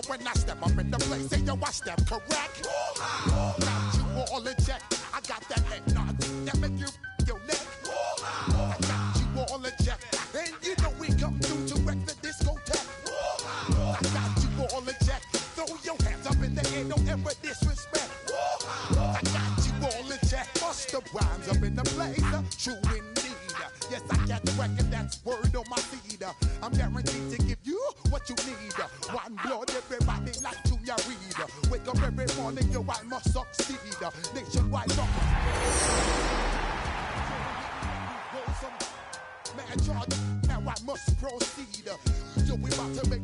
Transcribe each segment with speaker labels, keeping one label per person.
Speaker 1: When I step up in the place, say yo, I step correct. Got you all in check. I got that head nod that make you your neck. I got you all in check. And you know we come through to wreck the discotheque. I got you all in check. Throw your hands up in the air, don't ever disrespect. I got you all in check. Bust the rhymes up in the blazer. True indeed. Yes, I got the record, that's word on my feed. I'm guaranteed to give you what you need. One blood, everybody like Junior Reed. Wake up every morning, yo, I must succeed. Nationwide rock. Man, charge, now I must proceed. Yo, we about to make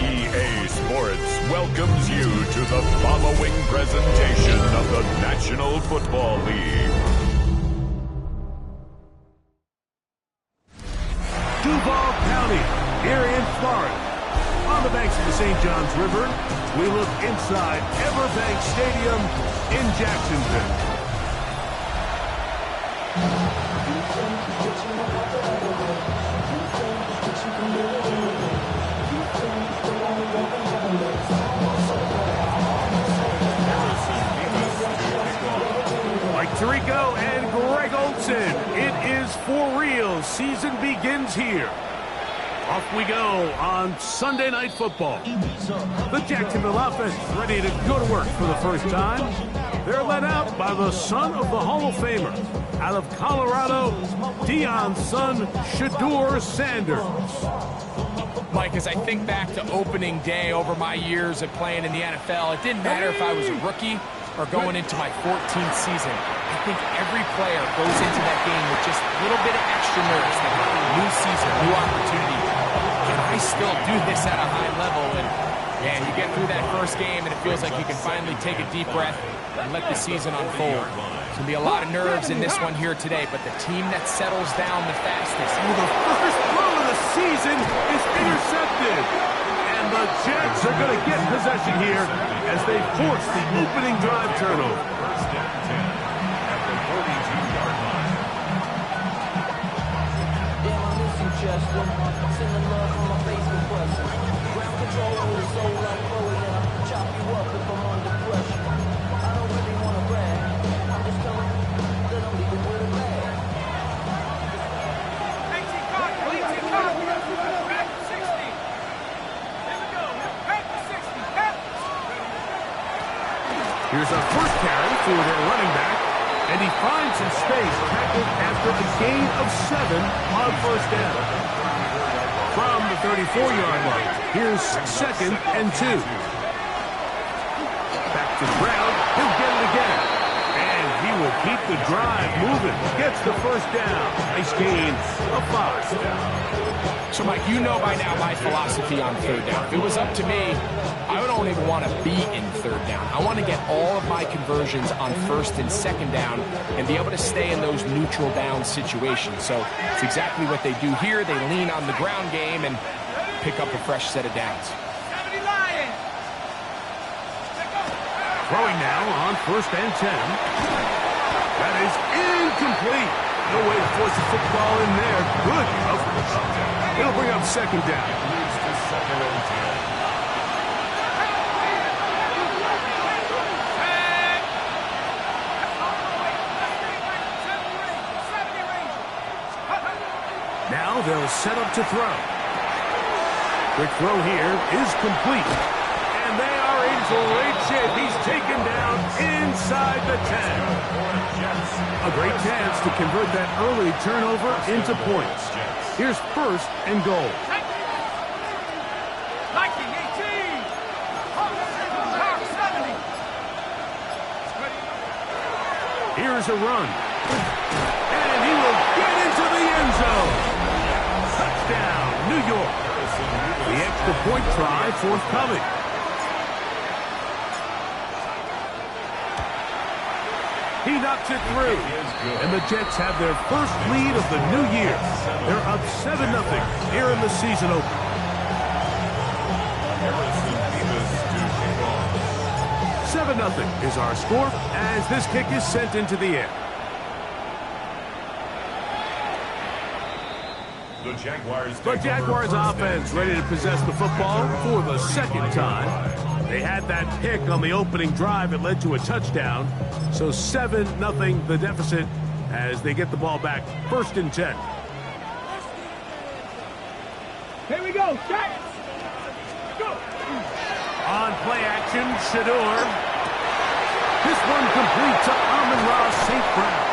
Speaker 2: EA Sports welcomes you to the following presentation of the National Football League.
Speaker 3: Duval County, here in Florida. On the banks of the St. Johns River, we look inside Everbank Stadium in Jacksonville. Mike Tirico and Greg Olson. It is for real. Season begins here. Off we go on Sunday Night Football. The Jacksonville offense ready to go to work for the first time. They're led out by the son of the Hall of Famer. Out of Colorado, Deion's son, Shedeur Sanders.
Speaker 4: Mike, as I think back to opening day over my years of playing in the NFL, it didn't matter if I was a rookie or going into my 14th season. I think every player goes into that game with just a little bit of extra nerves. They have a new season, new opportunity. And I still do this at a high level. And you get through that first game and it feels like you can finally take a deep breath and let the season unfold. There's going to be a lot of nerves in this one here today, but the team that settles down the fastest.
Speaker 3: The first throw of the season is intercepted. And the Jets are going to get possession here as they force the opening drive turnover.
Speaker 2: First down 10 at the 42-yard line.
Speaker 5: Damn, I miss you, Chester. Sending love from my Facebook question. Ground control over the soul like forward, and I'll chop you up if I'm under pressure. I don't really want to brag. I'm just telling you that I'm leaving with a bag.
Speaker 3: Here's a first carry for their running back, and he finds some space tackled after a gain of 7 on first down. From the 34-yard line, here's 2nd and 2. Back to Brown, he'll get it again. And he will keep the drive moving, gets the first down. Nice gain of 5.
Speaker 4: So, Mike, you know by now my philosophy on third down. If it was up to me, I don't even want to be in third down. I want to get all of my conversions on first and second down and be able to stay in those neutral down situations. So it's exactly what they do here. They lean on the ground game and pick up a fresh set of downs.
Speaker 3: Throwing now on 1st and 10. That is incomplete. No way to force the football in there. Good coverage. It'll bring up 2nd down.
Speaker 2: Moves to 2nd and 10.
Speaker 3: Now they'll set up to throw. Quick throw here is complete. And they are in great shape. He's taken down inside the 10. A great chance to convert that early turnover into points. Here's 1st and goal. Here's a run. And he will get into the end zone. Touchdown, New York. The extra point try forthcoming. He He knocks it through. And the Jets have their first lead of the new year. They're up 7-0 here in the season opener. 7-0 is our score as this kick is sent into the air.
Speaker 2: The
Speaker 3: Jaguars offense ready to possess the football for the second time. They had that pick on the opening drive. It led to a touchdown. So 7-0 the deficit as they get the ball back. 1st and 10.
Speaker 6: Here we go. Shot. Go.
Speaker 3: On play action, Shador. This one complete to Amon-Ra St. Brown.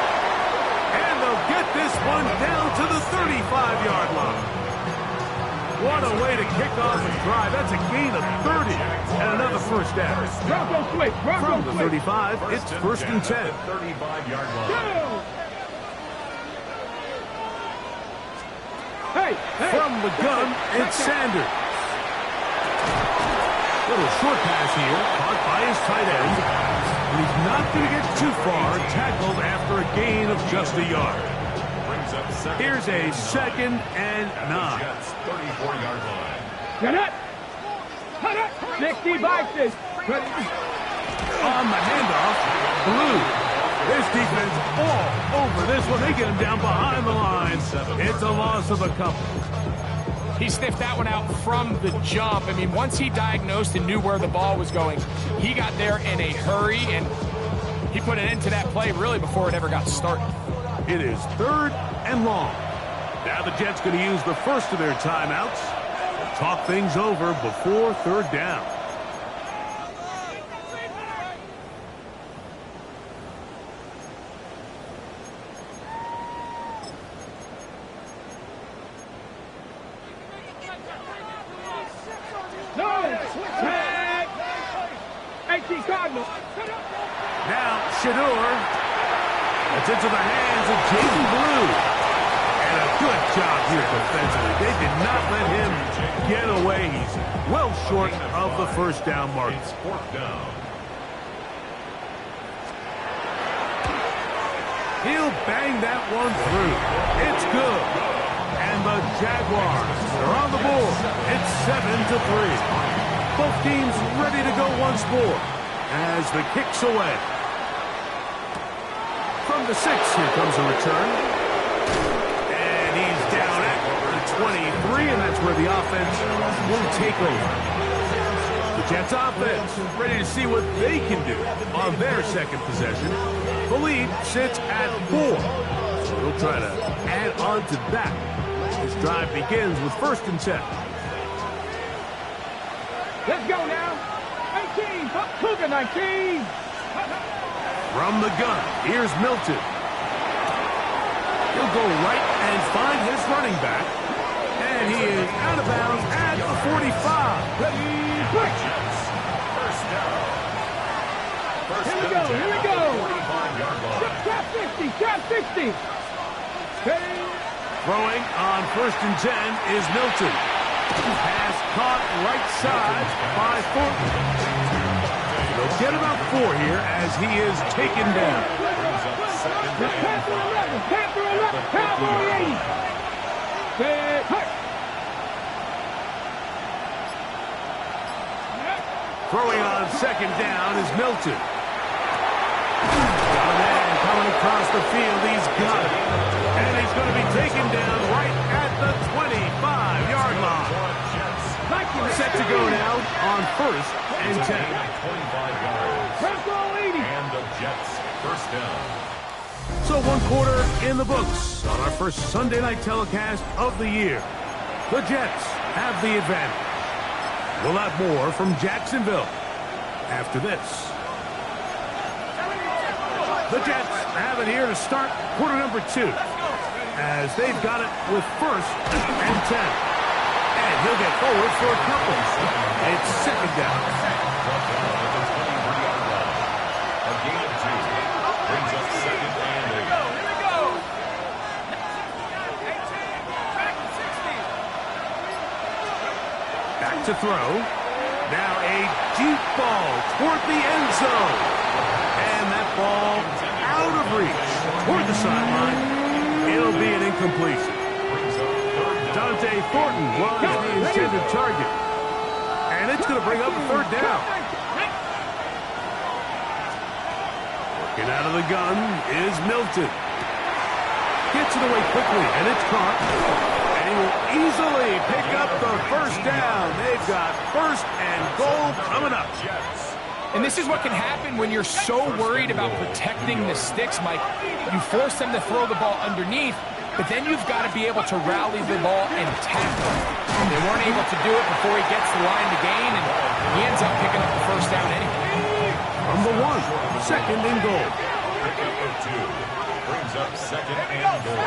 Speaker 3: And they'll get this one down to the 35-yard line. What a way to kick off a drive. That's a gain of 30 and another first down.
Speaker 6: Bronco quick.
Speaker 3: From the 35, it's 1st and 10.
Speaker 2: 35-yard line.
Speaker 6: Go. Hey.
Speaker 3: From the gun, it's Sanders. Little short pass here, caught by his tight end. And he's not going to get too far, tackled after a gain of just a yard. Here's a 2nd and 9.
Speaker 2: 34-yard line.
Speaker 6: Get it. Cut it. 60 boxes.
Speaker 3: On the handoff, Blue. This defense all over this one. They get him down behind the line. It's a loss of a couple.
Speaker 4: He sniffed that one out from the jump. I mean, once he diagnosed and knew where the ball was going, he got there in a hurry, and he put an end to that play really before it ever got started.
Speaker 3: It is 3rd and long. Now the Jets going to use the first of their timeouts to talk things over before 3rd down. Now Shador. It's into the hands of Jason Blue. And a good job here defensively. They did not let him get away. He's well short of the 1st down mark.
Speaker 2: It's 4th down.
Speaker 3: He'll bang that one through. It's good. And the Jaguars are on the board. It's 7-3. Both teams ready to go once more as the kick's away. From the 6, here comes a return. And he's down at the 23, and that's where the offense will take over. The Jets offense ready to see what they can do on their 2nd possession. The lead sits at 4. So they'll try to add on to that. This drive begins with 1st and 10.
Speaker 6: Let's go now. 19. Cougar 19.
Speaker 3: From the gun, here's Milton. He'll go right and find his running back. And he is out of bounds at the 45.
Speaker 6: Ready, quick.
Speaker 2: 1st down.
Speaker 6: Here we go.
Speaker 2: 45-yard line.
Speaker 6: Trap 60. Trap 60. Ready.
Speaker 3: Throwing on 1st and 10 is Milton. Pass caught right side by Thornton. They'll get about 4 here as he is taken down.
Speaker 6: Panther 11. Cowboy 80.
Speaker 3: Throwing on 2nd down is Milton. Got a man coming across the field. He's got it. And he's going to be taken down right at the 25-yard line. Set to go now on 1st and 10.
Speaker 2: 25 yards. And the Jets 1st down.
Speaker 3: So 1 quarter in the books on our first Sunday night telecast of the year. The Jets have the advantage. We'll have more from Jacksonville after this. The Jets have it here to start quarter number 2 as they've got it with 1st and 10. And he'll get forward for a couple. It's 2nd down.
Speaker 2: A gain of 2 brings up 2nd and 8.
Speaker 4: Here we go.
Speaker 3: Back to throw. Now a deep ball toward the end zone. And that ball out reach toward the sideline. It'll be an incompletion. Dante Thornton was the intended target. And it's going to bring up a third down. Working out of the gun is Milton. Gets it away quickly, and it's caught. And he will easily pick up the first down. They've got first and goal coming up.
Speaker 4: And this is what can happen when you're so worried about protecting the sticks, Mike. You force them to throw the ball underneath, but then you've got to be able to rally the ball and tackle. They weren't able to do it before he gets the line to gain, and he ends up picking up the first down anyway.
Speaker 3: Number 1, second and goal.
Speaker 2: Brings up second and goal.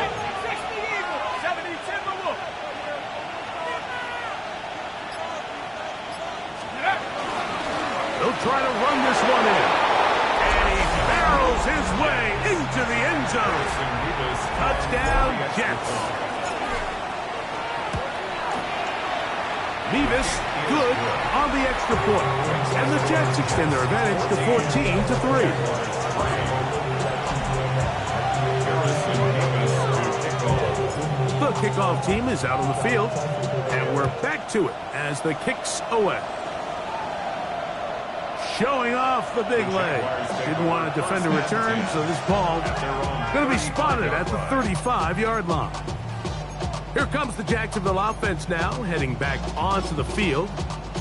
Speaker 3: They'll try to run this one in. And he barrels his way into the end zone. Touchdown, Jets. Nevis, good on the extra point. And the Jets extend their advantage to 14-3. The kickoff team is out on the field, and we're back to it as the kick's away. Showing off the big leg. Didn't want to defend a return, so this ball is going to be spotted at the 35-yard line. Here comes the Jacksonville offense now, heading back onto the field.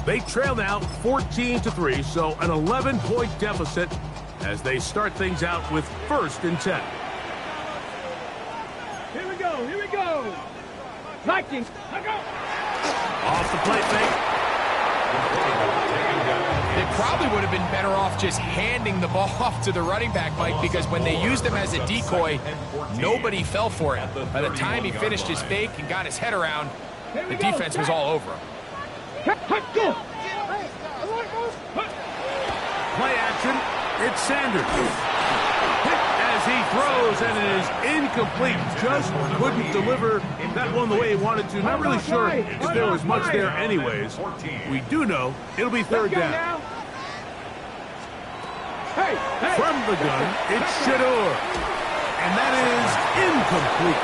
Speaker 3: They trail now 14-3, so an 11-point deficit as they start things out with first and 10.
Speaker 6: Here we go, here we go. Vikings, I go.
Speaker 3: Off the play fake.
Speaker 4: They probably would have been better off just handing the ball off to the running back, Mike, because when they used him as a decoy, nobody fell for it. By the time he finished his fake and got his head around, the defense was all over him.
Speaker 3: Play action. It's Sanders. Hit as he throws, and it is incomplete. Just couldn't deliver that one the way he wanted to. Not really sure if there was much there anyways. We do know it'll be third down. From the gun, it's Shador. And that is incomplete.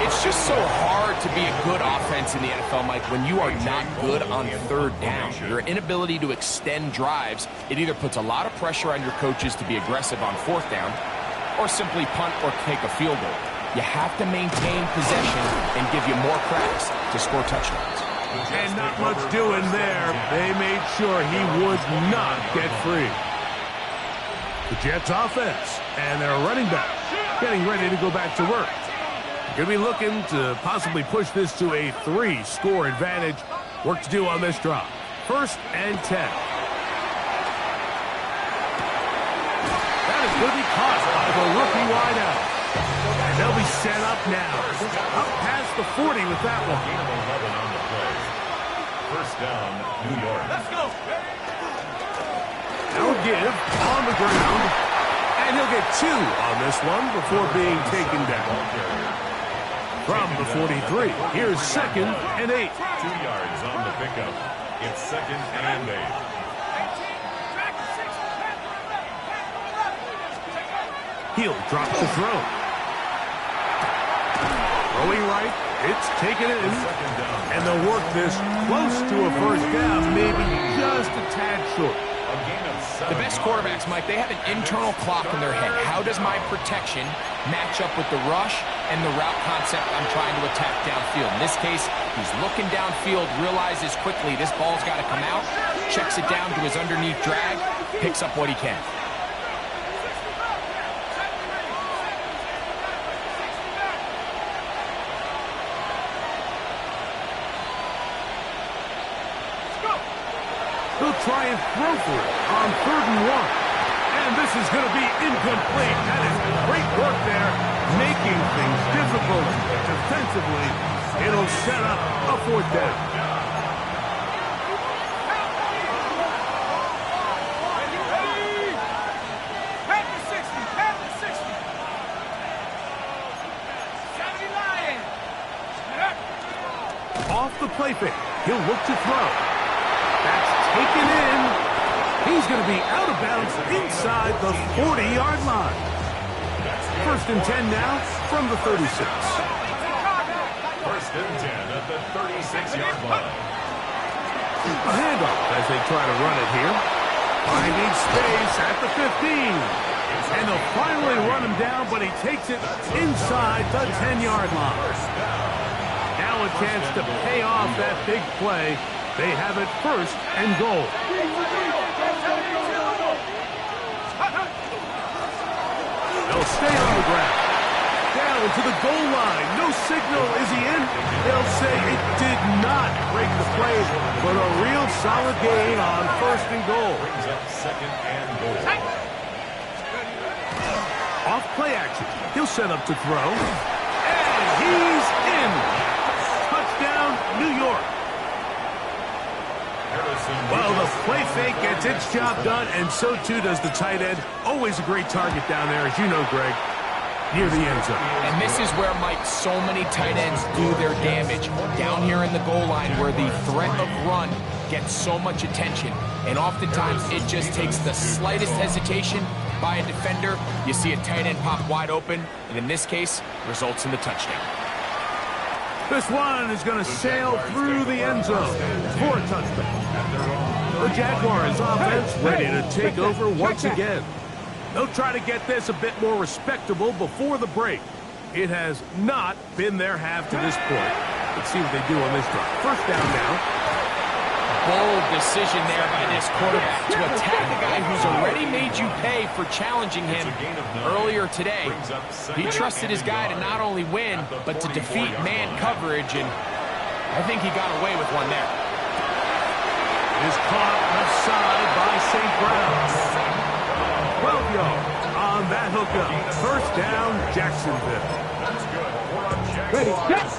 Speaker 4: It's just so hard to be a good offense in the NFL, Mike, when you are not good on third down. Your inability to extend drives, it either puts a lot of pressure on your coaches to be aggressive on fourth down or simply punt or take a field goal. You have to maintain possession and give you more cracks to score touchdowns.
Speaker 3: And not much doing there. They made sure he would not get free. The Jets offense and their running back getting ready to go back to work. Going to be looking to possibly push this to a 3-score advantage. Work to do on this drive. First and 10. That is going to be caught by the rookie wideout. And they'll be set up now. Up past the 40 with that one.
Speaker 2: Gain of 11 on the play. First down, New York. Let's go.
Speaker 3: Now give on the ground. And he'll get 2 on this one before being taken down. From the 43, here's second and 8.
Speaker 2: 2 yards on the pickup. It's second and 8.
Speaker 3: Hill drops the throw. Throwing right, it's taken in. And they'll work this close to a first down, maybe just a tad short.
Speaker 4: The best quarterbacks, Mike, they have an internal clock in their head. How does my protection match up with the rush and the route concept I'm trying to attack downfield? In this case, he's looking downfield, realizes quickly this ball's got to come out, checks it down to his underneath drag, picks up what he can.
Speaker 3: They'll try and throw for it on 3rd and 1. And this is going to be incomplete. That is great work there, making things difficult defensively. It'll set up a 4th down. Off the play fake, he'll look to throw. That's taken in. He's going to be out of bounds inside the 40-yard line. First and 10 now from the 36.
Speaker 2: First and 10 at the 36-yard line.
Speaker 3: A handoff as they try to run it here. Finding space at the 15. And they'll finally run him down, but he takes it inside the 10-yard line. Now a chance to pay off that big play. They have it first and goal. They'll stay on the ground. Down to the goal line. No signal. Is he in? They'll say it did not break the play, but a real solid gain on first and goal.
Speaker 2: Brings up second and goal.
Speaker 3: Off play action. He'll set up to throw. And he's in. Touchdown, New York. Well, the play fake gets its job done, and so too does the tight end. Always a great target down there, as you know, Greg, near the end zone.
Speaker 4: And this is where, Mike, so many tight ends do their damage. Down here in the goal line where the threat of run gets so much attention. And oftentimes it just takes the slightest hesitation by a defender. You see a tight end pop wide open, and in this case, results in the touchdown.
Speaker 3: This one is going to sail through the end zone for a touchdown. The Jaguars offense ready to take over once again. They'll try to get this a bit more respectable before the break. It has not been their half to this point. Let's see what they do on this drive. First down now.
Speaker 4: Bold decision there by this quarterback to attack a guy who's already made you pay for challenging him earlier today. He trusted his guy to not only win, but to defeat man coverage, and I think he got away with one there.
Speaker 3: Is caught left side by St. Brown. 12 yards on that hookup. First down, Jacksonville.
Speaker 2: That's good. We're on Jacksonville.
Speaker 6: Ready, set.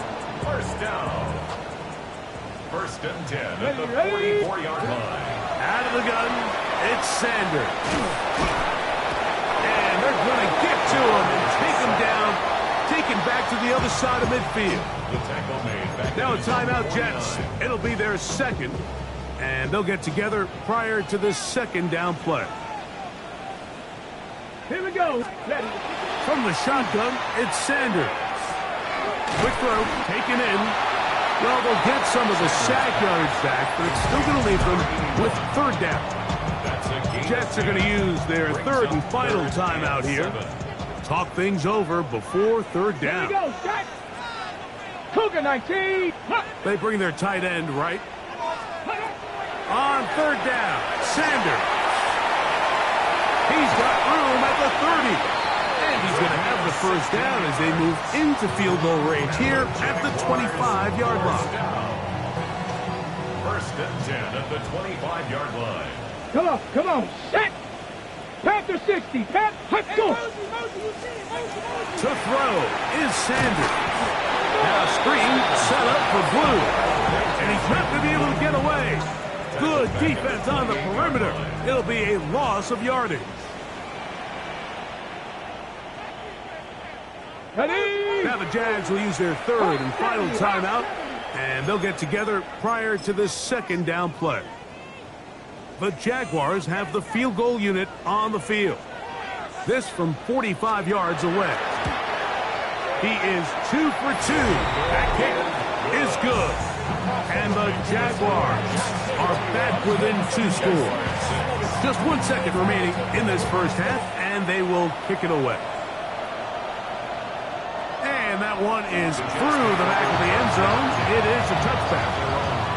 Speaker 2: First down. First and 10 at the 44-yard line.
Speaker 3: Out of the gun, it's Sanders. And they're going to get to him and take him down, taken back to the other side of midfield.
Speaker 2: The tackle made back.
Speaker 3: Now a timeout, Jets. It'll be their second, and they'll get together prior to this second down play.
Speaker 6: Here we go. Ready.
Speaker 3: From the shotgun, it's Sanders. Quick throw, taken in. Well, they'll get some of the sack yards back, but it's still going to leave them with third down. Jets are going to use their third and final timeout here. Talk things over before third down.
Speaker 6: Here we go. Set. Cougar 19.
Speaker 3: They bring their tight end right. On third down, Sanders. He's got room at the 30. And he's going to have the first down as they move into field goal range here at the 25-yard line.
Speaker 2: First and 10 at the 25-yard line.
Speaker 6: Come on. Set. Panther 60. Let's go.
Speaker 3: To throw is Sanders. Now screen set up for Blue. And he's not going to be able to get away. Good defense on the perimeter. It'll be a loss of yardage.
Speaker 6: Ready.
Speaker 3: Now the Jags will use their third and final timeout, and they'll get together prior to this second down play. The Jaguars have the field goal unit on the field. This from 45 yards away. He is 2 for 2. That kick is good. And the Jaguars are back within 2 scores. Just 1 second remaining in this first half, and they will kick it away. And that one is through the back of the end zone. It is a touchback.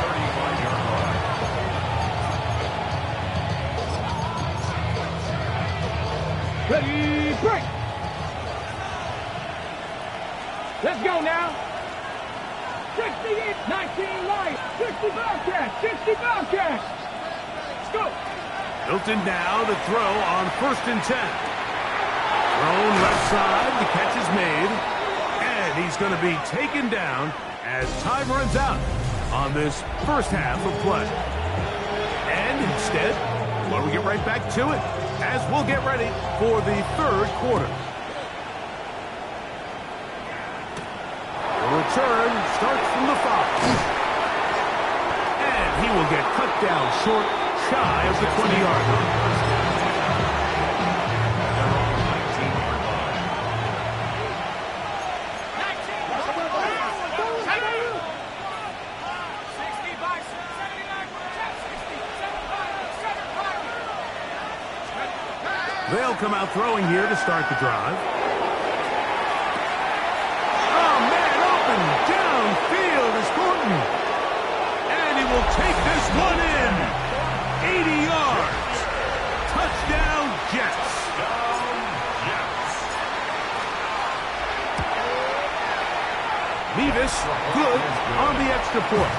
Speaker 2: 35-yard line.
Speaker 6: Ready, break. Let's go now. 68, 19 Lions, 60 Bobcats, 60 Bobcats. Let's go.
Speaker 3: Hilton now to throw on first and 10. Thrown left side, the catch is made. And he's going to be taken down as time runs out on this first half of play. And instead, well, we get right back to it as we'll get ready for the third quarter. The return starts from the 5. And he will get cut down short, shy of the 20-yard line. They'll come out throwing here to start the drive. Oh, man, open downfield is Thornton. And he will take this one in. 80 yards. Touchdown, Jets. Mevis, good on the extra point.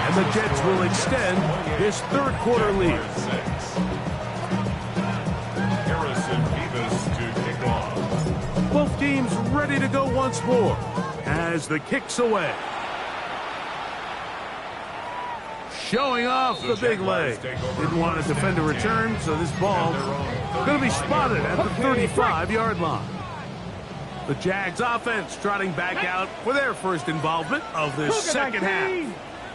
Speaker 3: And the Jets will extend this third quarter lead.
Speaker 2: Harrison Mevis to kick off.
Speaker 3: Both teams ready to go once more as the kick's away. Showing off the big leg. Didn't want to defend a return, so this ball going to be spotted at the 35-yard line. The Jags offense trotting back out for their first involvement of this second half.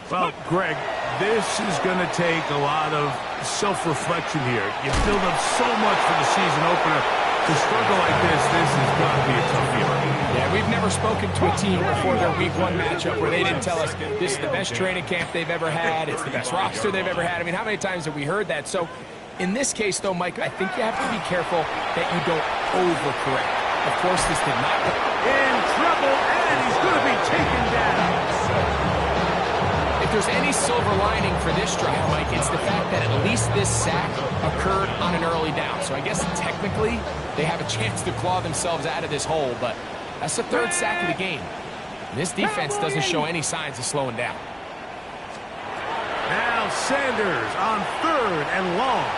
Speaker 3: Well, Greg, this is going to take a lot of self-reflection here. You build up so much for the season opener. To struggle like this has got to be a tough year.
Speaker 4: Yeah, we've never spoken to a team before their week one matchup where they didn't tell us this is the best training camp they've ever had, it's the best roster they've ever had. I mean, how many times have we heard that? So in this case, though, Mike, I think you have to be careful that you don't overcorrect. Of course, this did not.
Speaker 3: In trouble, and he's going to be taken down.
Speaker 4: If there's any silver lining for this drive, Mike, it's the fact that at least this sack occurred on an early down. So I guess technically they have a chance to claw themselves out of this hole, but that's the third sack of the game. This defense doesn't show any signs of slowing down.
Speaker 3: Now Sanders on third and long.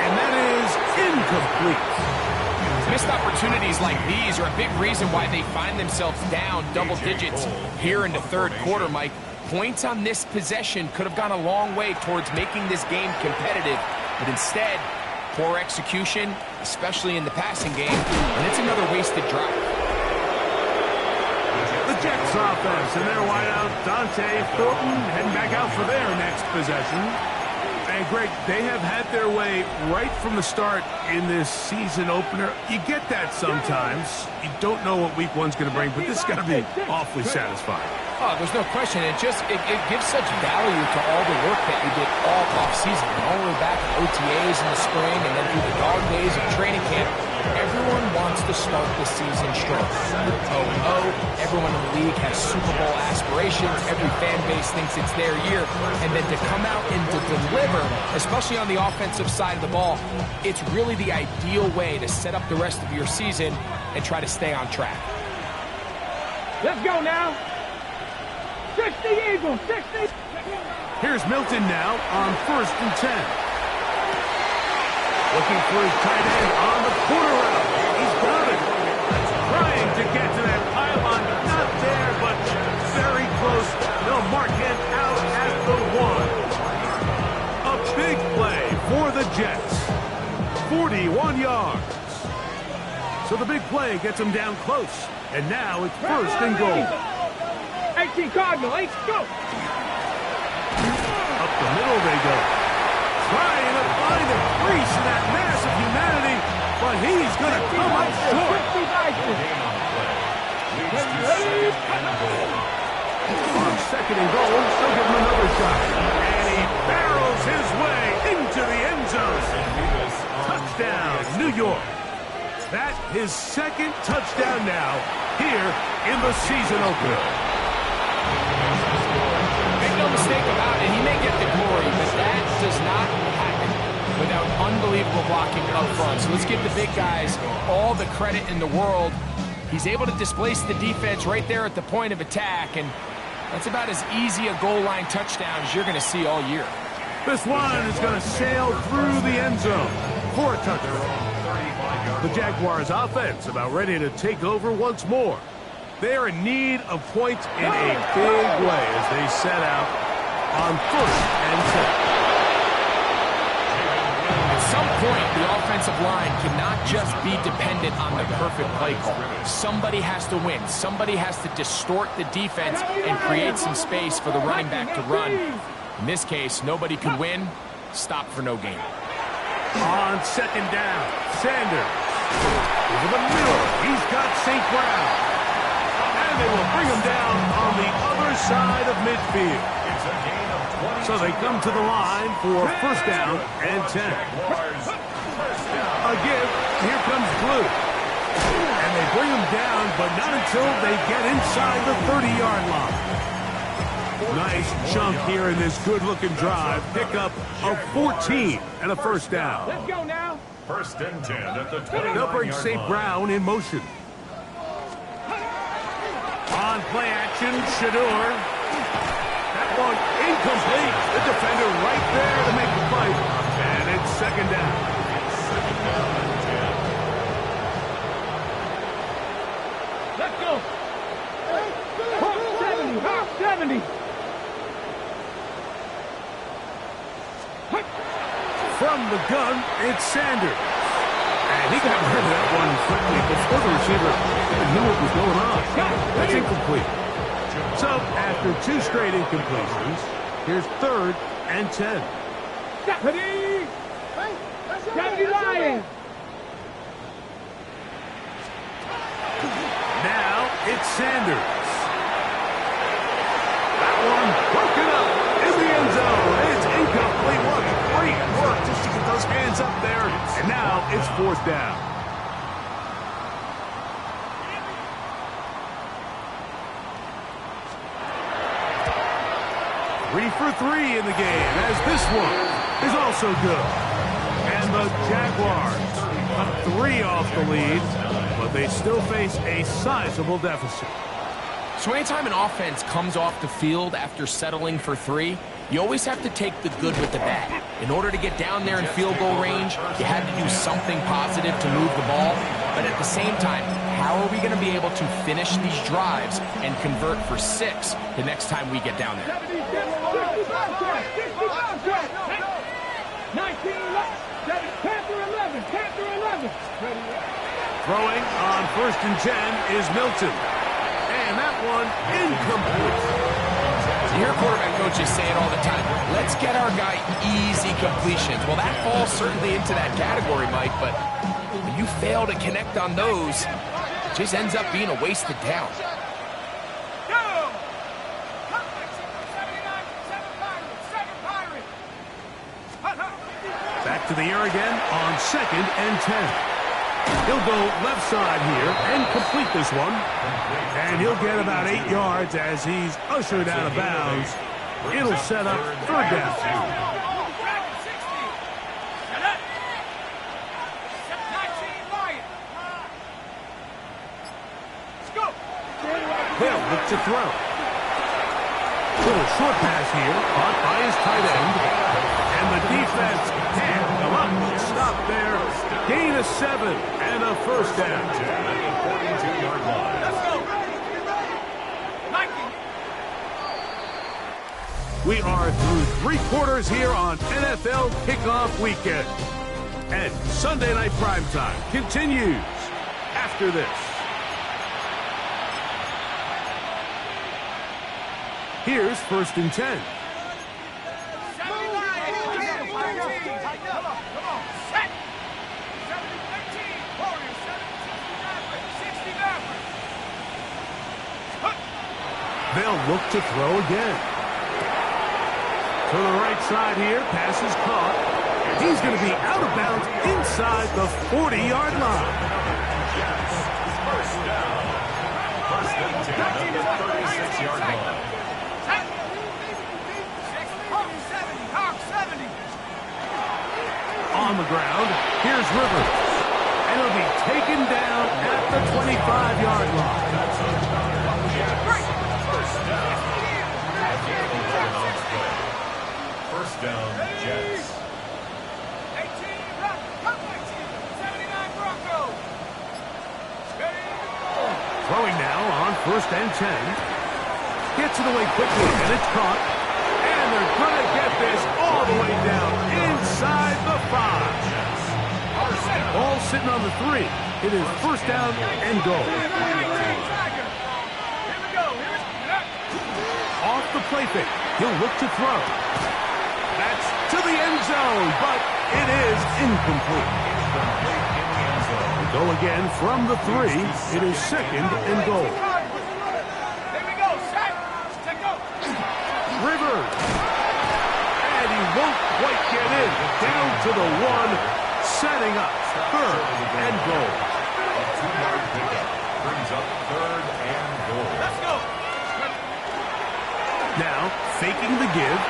Speaker 3: And that is incomplete.
Speaker 4: Missed opportunities like these are a big reason why they find themselves down double digits here in the third quarter, Mike. Points on this possession could have gone a long way towards making this game competitive, but instead, poor execution, especially in the passing game, and it's another wasted drive.
Speaker 3: The Jets offense and their wideout, Dante Thornton, heading back out for their next possession. And Greg, they have had their way right from the start in this season opener. You get that sometimes. You don't know what week one's going to bring, but this is going to be awfully satisfying.
Speaker 4: Oh, there's no question. It gives such value to all the work that you did all offseason. All the way back in OTAs in the spring and then through the dog days of training camp. Everyone wants to start the season strong. 0-0. Everyone in the league has Super Bowl aspirations. Every fan base thinks it's their year. And then to come out and to deliver, especially on the offensive side of the ball, it's really the ideal way to set up the rest of your season and try to stay on track.
Speaker 6: Let's go now. 60 Eagles, 60.
Speaker 3: Here's Milton now on 1st and 10. Looking for his tight end on the corner route. He's got it. Trying to get to that pylon. Not there, but very close. They'll mark him out at the 1. A big play for the Jets. 41 yards. So the big play gets him down close. And now it's 1st and goal.
Speaker 6: 18 Cardinal, 8, go.
Speaker 3: Up the middle they go. Trying to find a crease in that mass of humanity, but he's going to come up short. On 2nd and goal, they'll give him another shot. And he barrels his way into the end zone. Touchdown, New York. That's his 2nd touchdown now here in the season opener.
Speaker 4: Make no mistake about it, he may get the glory, but that does not happen without unbelievable blocking up front. So let's give the big guys all the credit in the world. He's able to displace the defense right there at the point of attack, and that's about as easy a goal line touchdown as you're going to see all year.
Speaker 3: This one is going to sail through the end zone for a touchdown. The Jaguars offense about ready to take over once more. They are in need of points in a big way as they set out on 1st and 10.
Speaker 4: At some point, the offensive line cannot just be dependent on the perfect play call. Somebody has to win. Somebody has to distort the defense and create some space for the running back to run. In this case, nobody could win. Stop for no gain.
Speaker 3: On 2nd down, Sanders. Over the middle, he's got St. Brown. And they will bring him down on the other side of midfield. So they come to the line for 1st down and 10. A give. Here comes Blue. And they bring him down, but not until they get inside the 30-yard line. Nice chunk here in this good-looking drive. Pickup of 14 and a first down.
Speaker 6: Let's go now.
Speaker 2: First and 10 at the 29-yard
Speaker 3: They'll bring
Speaker 2: line.
Speaker 3: St. Brown in motion. On play action, Shador. That one incomplete. The defender right there to make the fight. And it's second down.
Speaker 2: Second down and 10.
Speaker 6: Let's go. Hawk 70. Hawk 70.
Speaker 3: From the gun, it's Sanders. And he got rid of that one quickly before the receiver even knew what was going on. That's incomplete. So, after two straight incompletions, here's third and 10.
Speaker 6: Deputy! Deputy Lion!
Speaker 3: Now, it's Sanders. That one broken up in the end zone. It's incomplete. What great work just to get those hands up there. And now it's fourth down. Three for three in the game, as this one is also good. And the Jaguars up 3 off the lead, but they still face a sizable deficit.
Speaker 4: So anytime an offense comes off the field after settling for 3, you always have to take the good with the bad. In order to get down there in field goal range, you had to do something positive to move the ball. But at the same time, how are we going to be able to finish these drives and convert for 6 the next time we get down there?
Speaker 6: 19 left. Panther 11. Panther 11.
Speaker 3: Throwing on first and 10 is Milton. And that one incomplete.
Speaker 4: You hear quarterback coaches say it all the time. Let's get our guy easy completions. Well, that falls certainly into that category, Mike, but when you fail to connect on those, it just ends up being a wasted down.
Speaker 3: Back to the air again on second and 10. He'll go left side here and complete this one. And he'll get about 8 yards as he's ushered out of bounds. It'll set up third down. Hill look to throw. Little short pass here, caught by his tight end. And the defense can't come up. Stop there. Gain of 7 and a first down.
Speaker 2: 42-yard line.
Speaker 3: We are through 3 quarters here on NFL Kickoff Weekend. And Sunday Night Primetime continues after this. Here's first and 10. They'll look to throw again. To the right side here, pass is caught. He's going to be out of bounds inside the 40-yard line.
Speaker 2: First down. First and 10 at the 36-yard line.
Speaker 3: On the ground, here's Rivers. And he'll be taken down at the 25-yard line.
Speaker 2: First down, Jets.
Speaker 3: Throwing now on first and 10. Gets it away quickly, and it's caught. And they're going to get this all the way down inside the 5. Ball sitting on the 3. It is first down and goal. Off the play fake. He'll look to throw. That's to the end zone, but it is incomplete. Go again from the 3. It is second and goal. Rivers. And he won't quite get in. Down to the 1, setting up third and goal.
Speaker 2: A 2-yard pickup brings up third and goal.
Speaker 6: Let's go.
Speaker 3: Now, faking the give,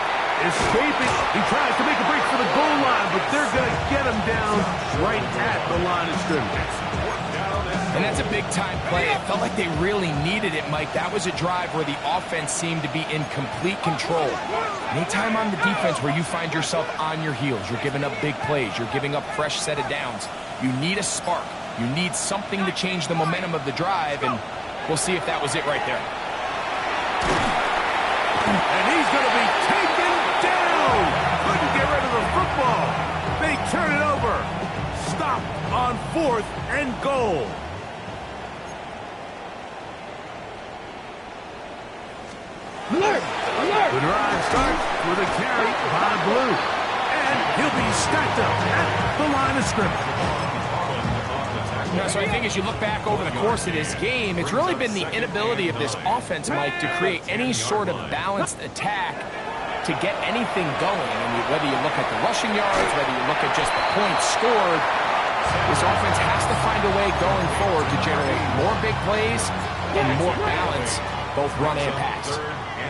Speaker 3: escaping. He tries to make a break for the goal line, but they're going to get him down right at the line of scrimmage.
Speaker 4: And that's a big-time play. It felt like they really needed it, Mike. That was a drive where the offense seemed to be in complete control. Anytime on the defense where you find yourself on your heels, you're giving up big plays, you're giving up fresh set of downs, you need a spark. You need something to change the momentum of the drive, and we'll see if that was it right there.
Speaker 3: And he's going to be taken down. Couldn't get rid of the football. They turn it over. Stopped on 4th and goal.
Speaker 6: Alert! Alert!
Speaker 3: The drive starts with a carry by Blue. And he'll be stacked up at the line of scrimmage.
Speaker 4: So I think as you look back over the course of this game, it's really been the inability of this offense, Mike, to create any sort of balanced attack to get anything going. I mean, whether you look at the rushing yards, whether you look at just the points scored, this offense has to find a way going forward to generate more big plays and more balance, both run and pass.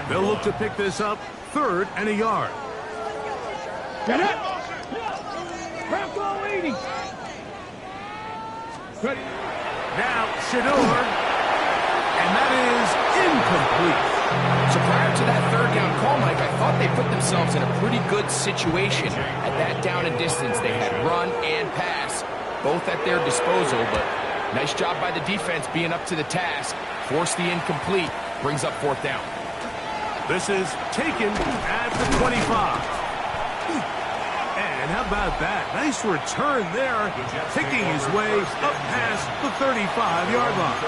Speaker 3: They'll look to pick this up 3rd and a yard.
Speaker 6: Get it! Half ball 80! Ready?
Speaker 3: Now, Shador, and that is incomplete.
Speaker 4: So prior to that 3rd down call, Mike, I thought they put themselves in a pretty good situation at that down and distance. They had run and pass, both at their disposal, but nice job by the defense being up to the task. Force the incomplete, brings up 4th down.
Speaker 3: This is taken at the 25. And how about that? Nice return there, picking his way up past the 35-yard line.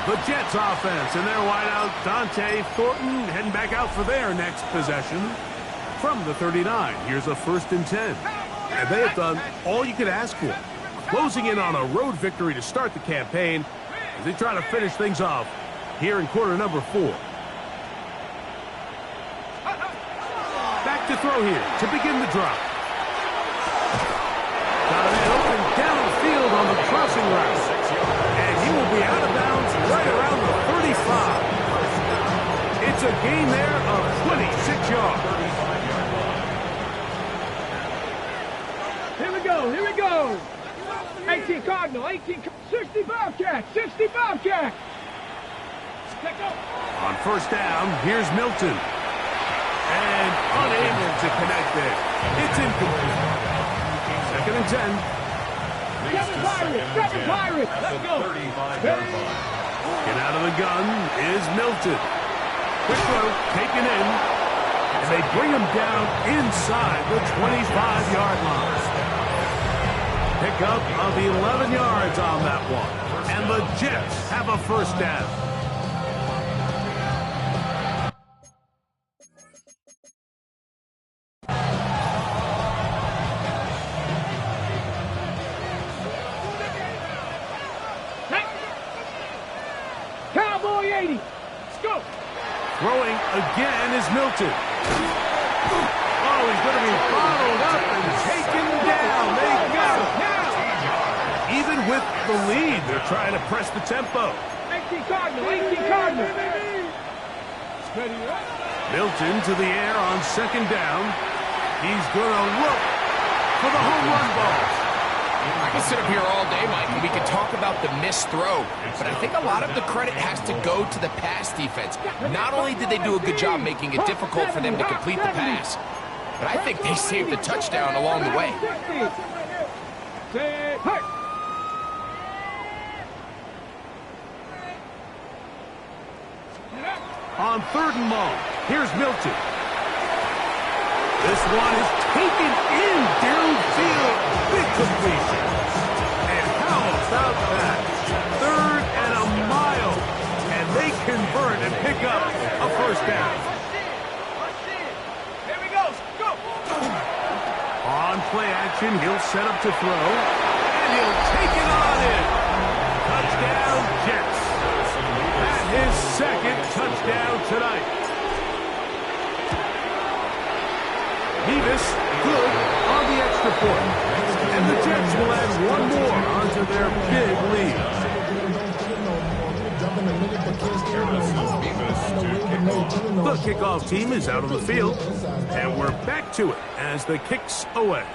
Speaker 3: The Jets offense and their wideout, Dante Thornton, heading back out for their next possession from the 39. Here's a 1st and 10. And they have done all you could ask for, closing in on a road victory to start the campaign as they try to finish things off here in quarter number 4. Back to throw here to begin the drive. Got a man open downfield on the crossing route. And he will be out of bounds right around the 35. It's a gain there of 26 yards.
Speaker 6: Here we go, here we go! 18 Cardinal, 60 Bobcat, 60 Bobcat! Let go!
Speaker 3: On 1st down, here's Milton. And unable to connect there. It's incomplete. 2nd and 10.
Speaker 6: 7 Pirates! Let's go!
Speaker 3: Get out of the gun is Milton. Quick throw, taken in. And they bring him down inside the 25-yard line. Pickup of 11 yards on that one. And the Jets have a 1st down.
Speaker 6: Cowboy 80! Let's go!
Speaker 3: Throwing again is Milton. Oh, he's going to be bottled up and taken down. They got him. Even with the lead, they're trying to press the tempo.
Speaker 6: 18 Cardinal, 18 Cardinal!
Speaker 3: Milton to the air on 2nd down. He's going to look for the home run ball.
Speaker 4: I can sit up here all day, Mike, and we can talk about the missed throw, but I think a lot of the credit has to go to the pass defense. Not only did they do a good job making it difficult for them to complete the pass, but I think they saved the touchdown along the way.
Speaker 3: On 3rd and long, here's Milton. This one is taken in downfield. Big completion. And how about that? 3rd and a mile. And they convert and pick up a 1st down.
Speaker 6: Here we go! Go!
Speaker 3: On play action, he'll set up to throw. And he'll take it on in. Touchdown, Jets. That his 2nd touchdown tonight. Nevis good on the extra point. And the Jets will add one more onto their big lead. The kickoff team is out on the field, and we're back to it as the kick's away.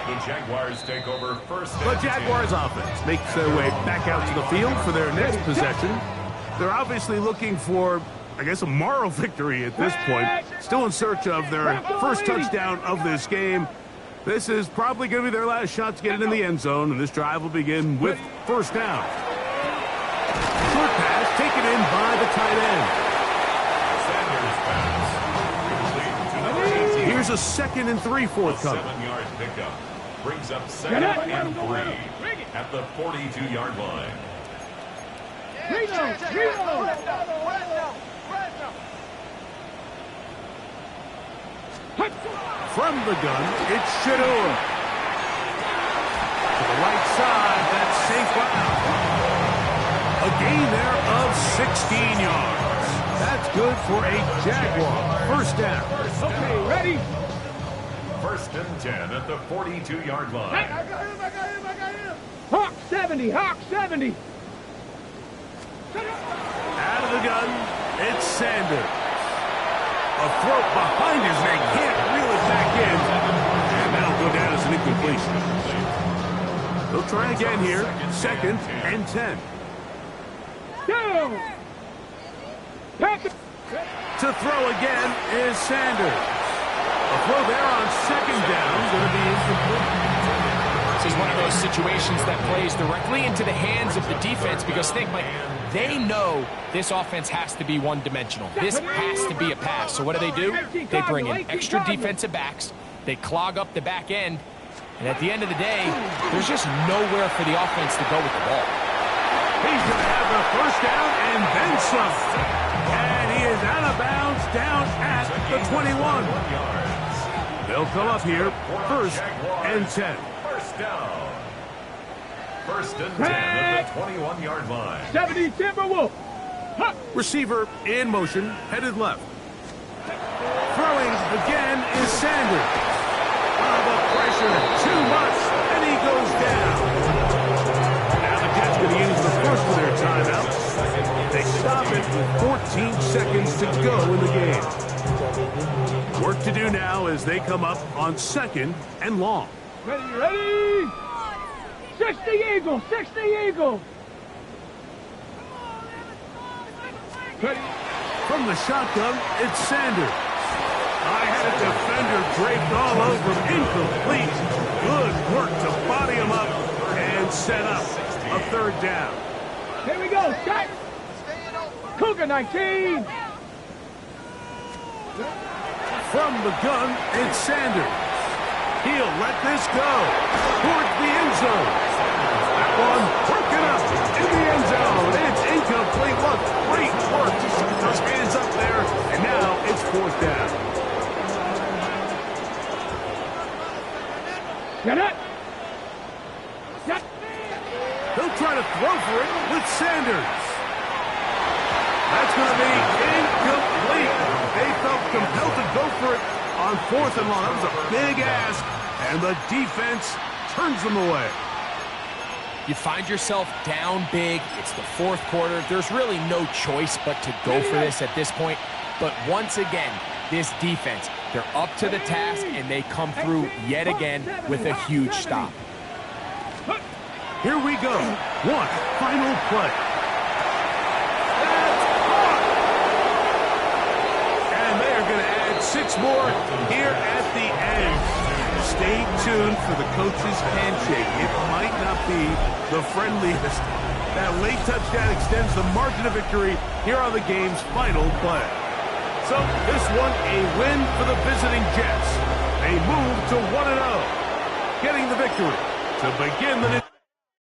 Speaker 2: The Jaguars take over first.
Speaker 3: The Jaguars offense makes their way back out to the field for their next possession. They're obviously looking for, I guess, a moral victory at this point. Still in search of their first touchdown of this game. This is probably going to be their last shot to get it in the end zone, and this drive will begin with first down. Short pass taken in by the tight end. Here's a 2nd and 3 forthcoming.
Speaker 2: 7-yard pickup brings up 2nd and 3 at the 42-yard line.
Speaker 3: From the gun, it's Shedeur. To the right side, that's safe out. A gain there of 16 yards. That's good for a Jaguar. First down.
Speaker 6: Okay, ready?
Speaker 2: 1st and 10 at the 42-yard line.
Speaker 6: I got him. Hawk 70, Hawk 70.
Speaker 3: Out of the gun, it's Sanders. A throw behind his neck, can't reel it back in. And that'll go down as an incompletion. They'll try again here. 2nd and 10.
Speaker 6: Down.
Speaker 3: To throw again is Sanders. A throw there on 2nd down is going to be incomplete.
Speaker 4: This is one of those situations that plays directly into the hands of the defense because think, Mike, they know this offense has to be one-dimensional. This has to be a pass. So what do? They bring in extra defensive backs. They clog up the back end. And at the end of the day, there's just nowhere for the offense to go with the ball.
Speaker 3: He's going to have the first down and then some. And he is out of bounds down at the 21. They'll come up here 1st and 10.
Speaker 2: First down. 1st and 10 at the 21-yard line.
Speaker 6: 70 Timberwolf.
Speaker 3: Receiver in motion, headed left. Throwing again is Sanders. The pressure, too much, and he goes down. Now the Jets going to use the first of their timeouts. They stop it with 14 seconds to go in the game. Work to do now as they come up on 2nd and long.
Speaker 6: Ready? 60 Eagle, 60 Eagle. Ready?
Speaker 3: From the shotgun, it's Sanders. I had a defender draped all over him. Incomplete. Good work to body him up and set up a 3rd down.
Speaker 6: Here we go, set. Cougar 19.
Speaker 3: From the gun, it's Sanders. He'll let this go towards the end zone. That one broken up in the end zone. It's incomplete. Look, great work. Those hands up there, and now it's 4th down.
Speaker 6: Get it. Get.
Speaker 3: He'll try to throw for it with Sanders. That's going to be incomplete. They felt compelled to go for it on 4th and long. That was a big ask, and the defense turns them away.
Speaker 4: You find yourself down big. It's the 4th quarter. There's really no choice but to go for this at this point. But once again, this defense, they're up to the task, and they come through yet again with a huge stop.
Speaker 3: Here we go. One final play. And they are going to add 6 more here at the end. Stay tuned for the coach's handshake. It might not be the friendliest. That late touchdown extends the margin of victory here on the game's final play. So this one a win for the visiting Jets. They move to 1-0, getting the victory to begin the